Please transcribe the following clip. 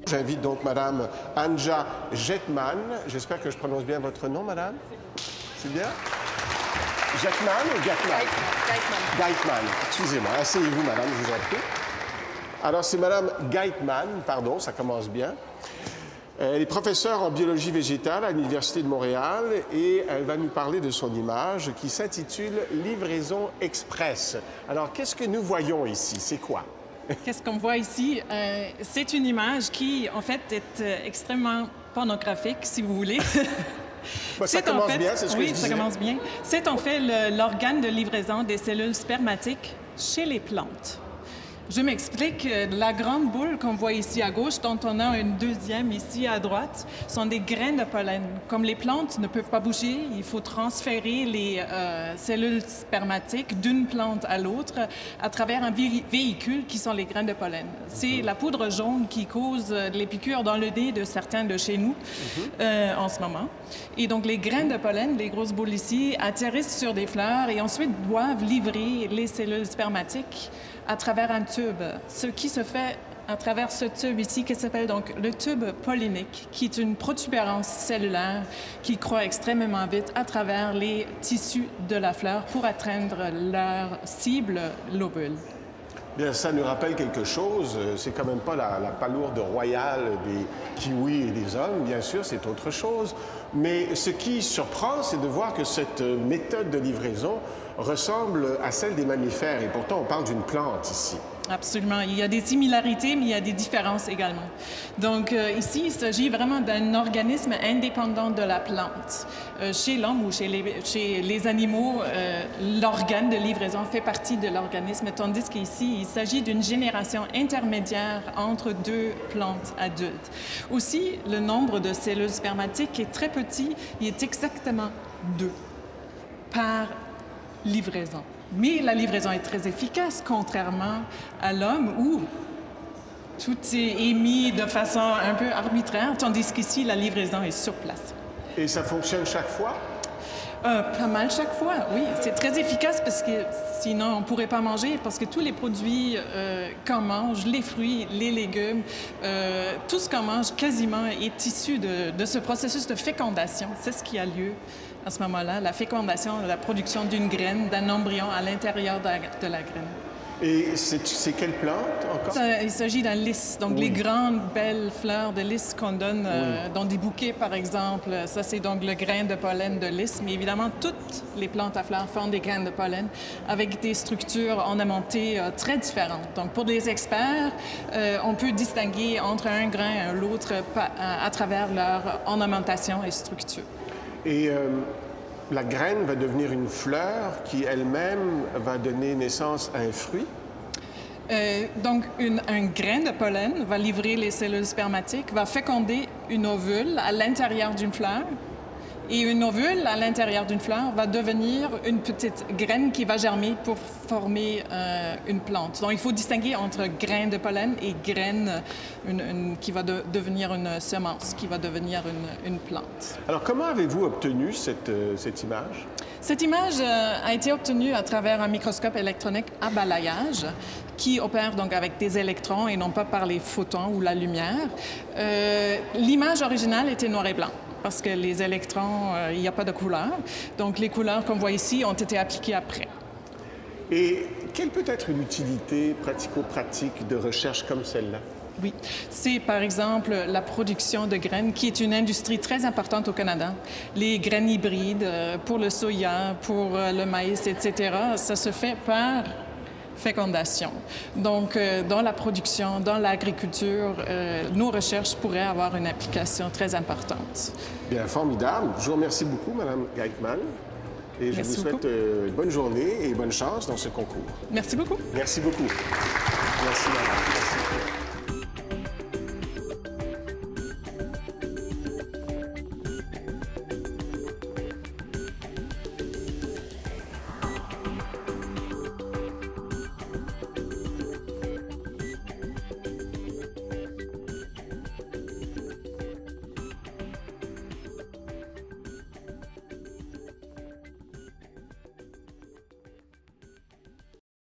J'invite donc Madame Anja Jetman. J'espère que je prononce bien votre nom, Madame. C'est bien? Jetman ou Gatman? Geitman. Excusez-moi. Asseyez-vous, Madame, je vous en prie. Alors, c'est Madame Geitman, pardon, ça commence bien. Elle est professeure en biologie végétale à l'Université de Montréal et elle va nous parler de son image qui s'intitule « Livraison express ». Alors, qu'est-ce que nous voyons ici? C'est quoi? Qu'est-ce qu'on voit ici? C'est une image qui, en fait, est extrêmement pornographique, si vous voulez. Bon, ça commence bien, c'est ce que je disais. Oui, ça commence bien. C'est en fait l'organe de livraison des cellules spermatiques chez les plantes. Je m'explique. La grande boule qu'on voit ici à gauche, dont on a une deuxième ici à droite, sont des graines de pollen. Comme les plantes ne peuvent pas bouger, il faut transférer les cellules spermatiques d'une plante à l'autre à travers un véhicule qui sont les graines de pollen. C'est la poudre jaune qui cause les piqûres dans le nez de certains de chez nous en ce moment. Et donc, les graines de pollen, les grosses boules ici, atterrissent sur des fleurs et ensuite doivent livrer les cellules spermatiques à travers un tube, ce qui se fait à travers ce tube ici qui s'appelle donc le tube pollinique, qui est une protubérance cellulaire qui croît extrêmement vite à travers les tissus de la fleur pour atteindre leur cible, l'ovule. Bien, ça nous rappelle quelque chose. C'est quand même pas la palourde royale des kiwis et des hommes, bien sûr, c'est autre chose. Mais ce qui surprend, c'est de voir que cette méthode de livraison ressemble à celle des mammifères. Et pourtant, on parle d'une plante ici. Absolument. Il y a des similarités, mais il y a des différences également. Donc, ici, il s'agit vraiment d'un organisme indépendant de la plante. Chez l'homme ou chez les animaux, l'organe de livraison fait partie de l'organisme, tandis qu'ici, il s'agit d'une génération intermédiaire entre deux plantes adultes. Aussi, le nombre de cellules spermatiques est très petit. Il est exactement 2 par livraison. Mais la livraison est très efficace, contrairement à l'homme où tout est émis de façon un peu arbitraire, tandis qu'ici, la livraison est sur place. Et ça fonctionne chaque fois? Pas mal chaque fois, oui. C'est très efficace parce que sinon, on ne pourrait pas manger parce que tous les produits qu'on mange, les fruits, les légumes, tout ce qu'on mange quasiment est issu de ce processus de fécondation. C'est ce qui a lieu à ce moment-là, la fécondation, la production d'une graine, d'un embryon à l'intérieur de la graine. Et c'est quelle plante encore? Il s'agit d'un lys, donc les grandes, belles fleurs de lys qu'on donne dans des bouquets, par exemple. Ça, c'est donc le grain de pollen de lys. Mais évidemment, toutes les plantes à fleurs font des graines de pollen avec des structures ornementées très différentes. Donc, pour les experts, on peut distinguer entre un grain et l'autre à travers leur ornementation et structure. Et la graine va devenir une fleur qui elle-même va donner naissance à un fruit? Donc, un grain de pollen va livrer les cellules spermatiques, va féconder une ovule à l'intérieur d'une fleur. Et une ovule à l'intérieur d'une fleur va devenir une petite graine qui va germer pour former une plante. Donc, il faut distinguer entre grain de pollen et graine qui va devenir une semence, qui va devenir une plante. Alors, comment avez-vous obtenu cette image? Cette image a été obtenue à travers un microscope électronique à balayage qui opère donc avec des électrons et non pas par les photons ou la lumière. L'image originale était noir et blanc, parce que les électrons, il n'y a pas de couleur. Donc, les couleurs qu'on voit ici ont été appliquées après. Et quelle peut être une utilité pratico-pratique de recherche comme celle-là? Oui. C'est, par exemple, la production de graines, qui est une industrie très importante au Canada. Les graines hybrides pour le soya, pour le maïs, etc., ça se fait par fécondation. Donc, dans la production, dans l'agriculture, nos recherches pourraient avoir une application très importante. Bien, formidable. Je vous remercie beaucoup, Mme Geitman. Et je vous souhaite bonne journée et bonne chance dans ce concours. Merci beaucoup. Merci beaucoup. Merci, Madame. Merci.